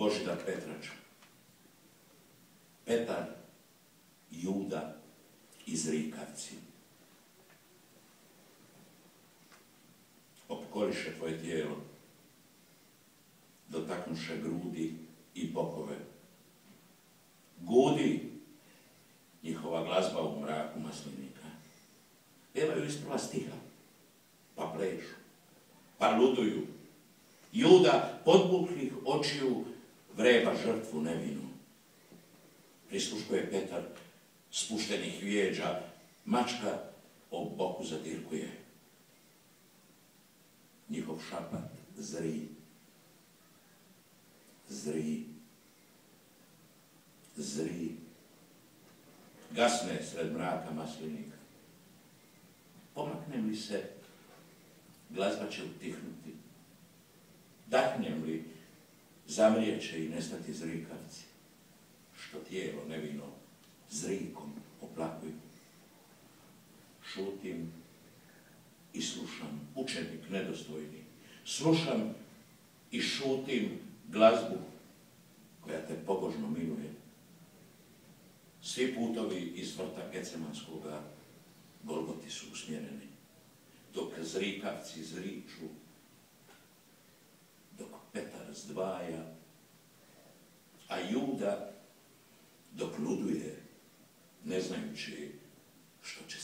Božidar Petrač. Petar, Juda i zrikavci. Opkoliše tvoje tijelo, dotaknuše grudi i bokove. Gudi njihova glazba u mraku maslinika. Pjevaju isprva stiha, pa plešu, pa luduju. Juda podbuklih očiju vreba žrtvu nevinu. Prisluškuje Petar spuštenih vijeđa, mačka o boku zadirkuje. Njihov šapat zri, zri, zri. Gasne sred mraka maslinika. Pomaknem li se, glazba će utihnuti. Dahnem li, zamrijeće i nestati zrikavci, što tijelo nevino zrikom oplakuju. Šutim i slušam, učenik nedostojni. Slušam i šutim glazbu koja te pobožno miluje. Svi putovi iz vrta Gecemanskoga Golgoti su usmjereni, dok zrikavci zriču, dok Petar zdvaja, a Juda dok luduje, ne znajući što će